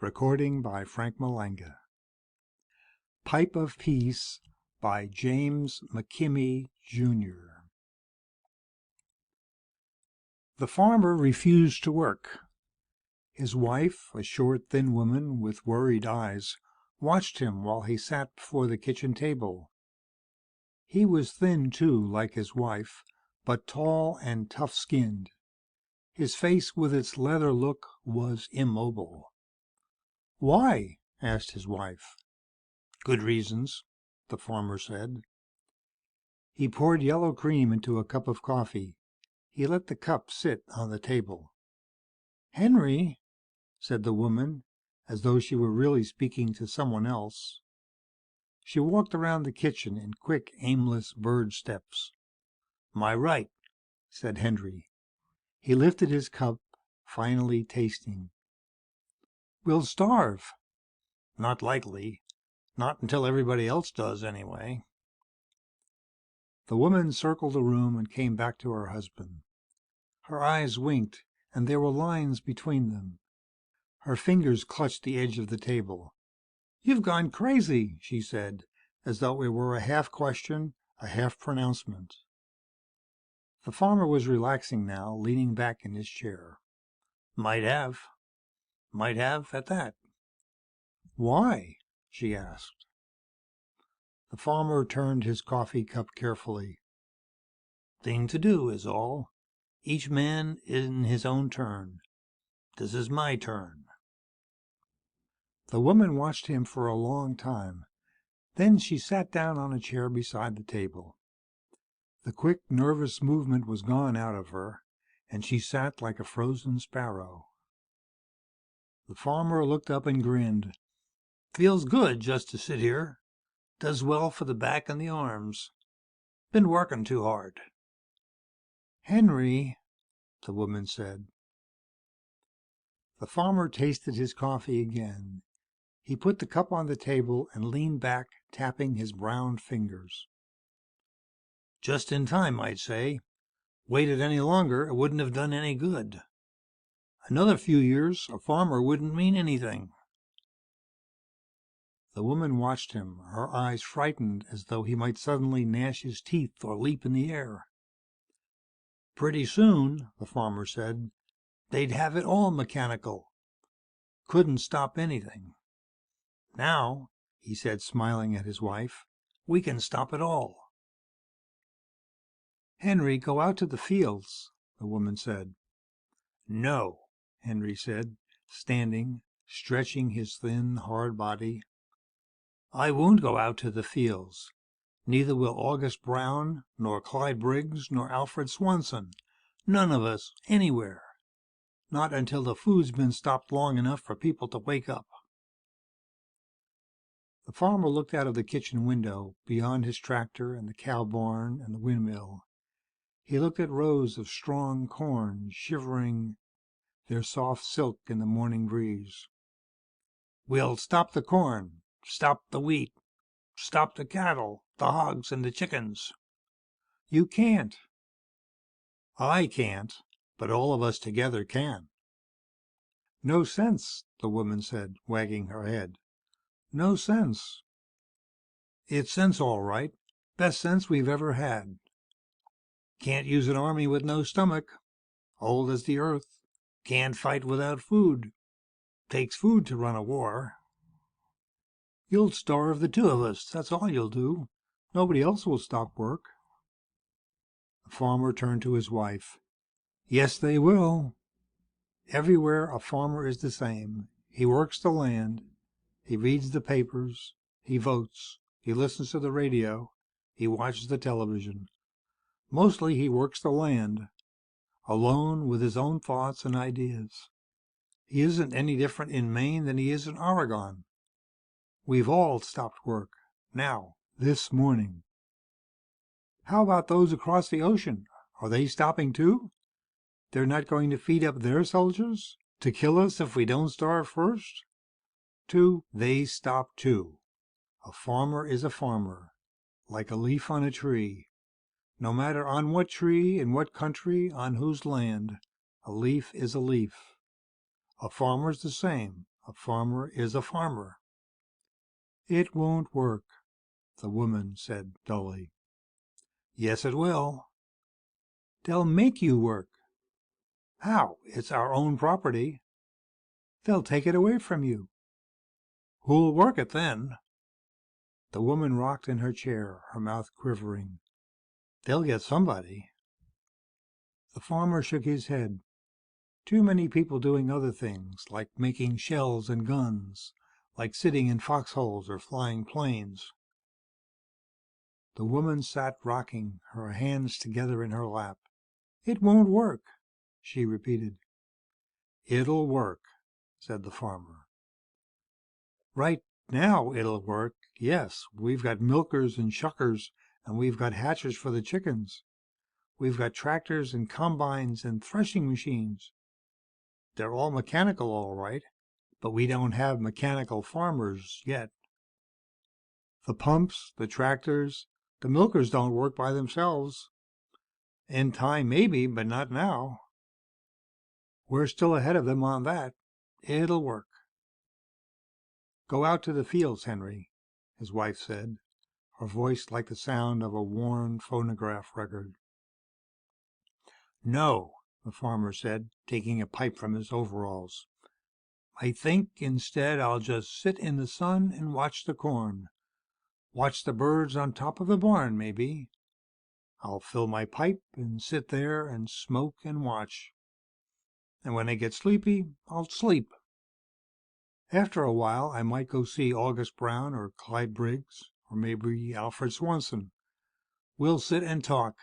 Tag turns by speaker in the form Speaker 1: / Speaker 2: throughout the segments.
Speaker 1: Recording by Frank Malanga. Pipe of Peace by James McKimmey, Jr. The farmer refused to work. His wife, a short, thin woman with worried eyes, watched him while he sat before the kitchen table. He was thin, too, like his wife, but tall and tough-skinned. His face, with its leather look, was immobile. "Why?" asked his wife. "Good reasons," the farmer said. He poured yellow cream into a cup of coffee. He let the cup sit on the table. "Henry," said the woman, as though she were really speaking to someone else. She walked around the kitchen in quick, aimless bird steps. "My right," said Henry. He lifted his cup, finally tasting. "We'll starve." "Not likely. Not until everybody else does, anyway." The woman circled the room and came back to her husband. Her eyes winked, and there were lines between them. Her fingers clutched the edge of the table. "You've gone crazy," she said, as though it were a half question, a half pronouncement. The farmer was relaxing now, leaning back in his chair. "Might have. Might have, at that." "Why?" she asked. The farmer turned his coffee cup carefully. "Thing to do, is all. Each man in his own turn. This is my turn." The woman watched him for a long time. Then she sat down on a chair beside the table. The quick, nervous movement was gone out of her, and she sat like a frozen sparrow. The farmer looked up and grinned. "Feels good just to sit here. Does well for the back and the arms. Been working too hard." "Henry," the woman said. The farmer tasted his coffee again. He put the cup on the table and leaned back, tapping his browned fingers. "Just in time, I'd say. Waited any longer, it wouldn't have done any good. Another few years, a farmer wouldn't mean anything." The woman watched him, her eyes frightened as though he might suddenly gnash his teeth or leap in the air. "Pretty soon," the farmer said, "they'd have it all mechanical. Couldn't stop anything. Now," he said, smiling at his wife, "we can stop it all." "Henry, go out to the fields," the woman said. "No," Henry said, standing, stretching his thin, hard body. "I won't go out to the fields. Neither will August Brown, nor Clyde Briggs, nor Alfred Swanson. None of us, anywhere. Not until the food's been stopped long enough for people to wake up." The farmer looked out of the kitchen window, beyond his tractor and the cow barn and the windmill. He looked at rows of strong corn, shivering their soft silk in the morning breeze. "We'll stop the corn, stop the wheat, stop the cattle, the hogs, and the chickens." "You can't." "I can't, but all of us together can." "No sense," the woman said, wagging her head. "No sense." "It's sense, all right. Best sense we've ever had. Can't use an army with no stomach. Old as the earth. Can't fight without food. Takes food to run a war." "You'll starve the two of us, that's all you'll do. Nobody else will stop work." The farmer turned to his wife. "Yes, they will. Everywhere a farmer is the same. He works the land. He reads the papers. He votes. He listens to the radio. He watches the television. Mostly he works the land, alone with his own thoughts and ideas. He isn't any different in Maine than he is in Oregon. We've all stopped work. Now. This morning." "How about those across the ocean? Are they stopping too? They're not going to feed up their soldiers? To kill us if we don't starve first?" "They stop too. A farmer is a farmer, like a leaf on a tree. No matter on what tree, in what country, on whose land, a leaf is a leaf. A farmer's the same. A A farmer is a farmer. It won't work, the woman said dully. Yes, it will. They'll make you work. How? It's our own property. They'll take it away from you. Who'll work it then? The woman rocked in her chair, her mouth quivering. They'll get somebody. The farmer shook his head. Too many people doing other things, like making shells and guns, like sitting in foxholes or flying planes. The woman sat rocking, her hands together in her lap. It won't work, she repeated. It'll work, said the farmer. Right now it'll work, yes. We've got milkers and shuckers, and we've got hatchers for the chickens. We've got tractors and combines and threshing machines. They're all mechanical, all right, but we don't have mechanical farmers yet. The pumps, the tractors, the milkers don't work by themselves. In time, maybe, but not now. We're still ahead of them on that. It'll work. Go out to the fields, Henry, his wife said, her voice like the sound of a worn phonograph record. No, the farmer said, taking a pipe from his overalls. I think instead I'll just sit in the sun and watch the corn. Watch the birds on top of the barn, maybe. I'll fill my pipe and sit there and smoke and watch. And when I get sleepy, I'll sleep. After a while, I might go see August Brown or Clyde Briggs or maybe Alfred Swanson. We'll sit and talk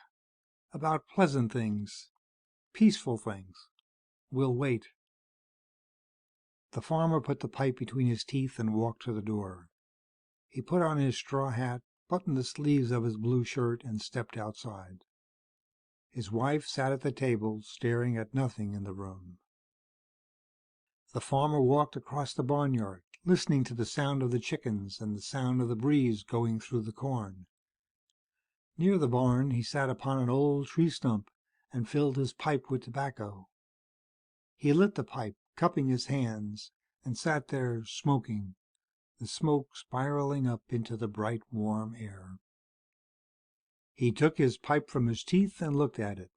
Speaker 1: about pleasant things, peaceful things. We'll wait. The farmer put the pipe between his teeth and walked to the door. He put on his straw hat, buttoned the sleeves of his blue shirt, and stepped outside. His wife sat at the table, staring at nothing in the room. The farmer walked across the barnyard, listening to the sound of the chickens and the sound of the breeze going through the corn. Near the barn, he sat upon an old tree stump and filled his pipe with tobacco. He lit the pipe, cupping his hands, and sat there smoking, the smoke spiraling up into the bright, warm air. He took his pipe from his teeth and looked at it.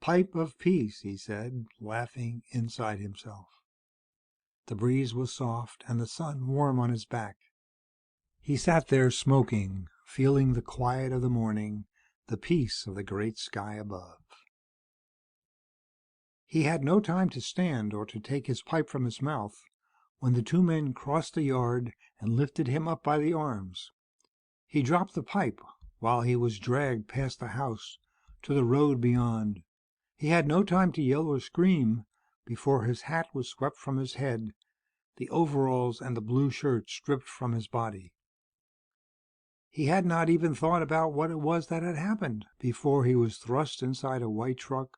Speaker 1: Pipe of peace, he said, laughing inside himself. The breeze was soft and the sun warm on his back. He sat there smoking, feeling the quiet of the morning, the peace of the great sky above. He had no time to stand or to take his pipe from his mouth when the two men crossed the yard and lifted him up by the arms. He dropped the pipe while he was dragged past the house to the road beyond. He had no time to yell or scream before his hat was swept from his head, the overalls and the blue shirt stripped from his body. He had not even thought about what it was that had happened before he was thrust inside a white truck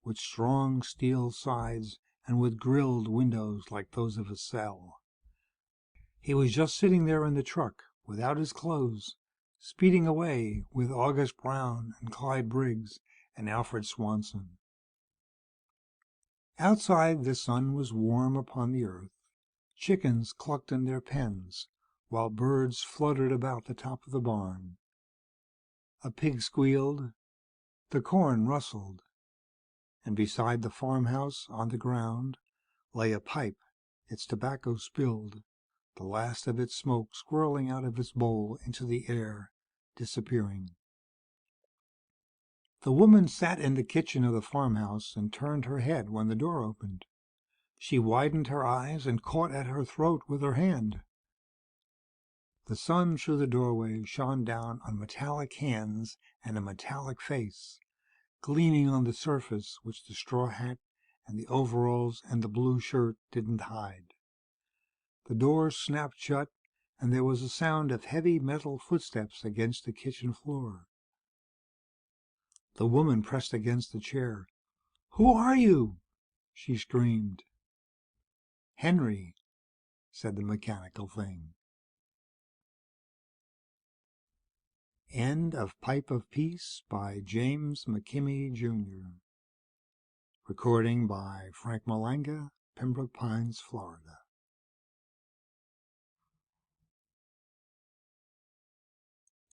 Speaker 1: with strong steel sides and with grilled windows like those of a cell. He was just sitting there in the truck, without his clothes, speeding away with August Brown and Clyde Briggs and Alfred Swanson. Outside, the sun was warm upon the earth. Chickens clucked in their pens, while birds fluttered about the top of the barn. A pig squealed. The corn rustled. And beside the farmhouse, on the ground, lay a pipe, its tobacco spilled, the last of its smoke swirling out of its bowl into the air, disappearing. The woman sat in the kitchen of the farmhouse and turned her head when the door opened. She widened her eyes and caught at her throat with her hand. The sun through the doorway shone down on metallic hands and a metallic face, gleaming on the surface which the straw hat and the overalls and the blue shirt didn't hide. The door snapped shut, and there was a sound of heavy metal footsteps against the kitchen floor. The woman pressed against the chair. "Who are you?" she screamed. "Henry," said the mechanical thing. End of Pipe of Peace by James McKimmey, Jr. Recording by Frank Malanga, Pembroke Pines, Florida.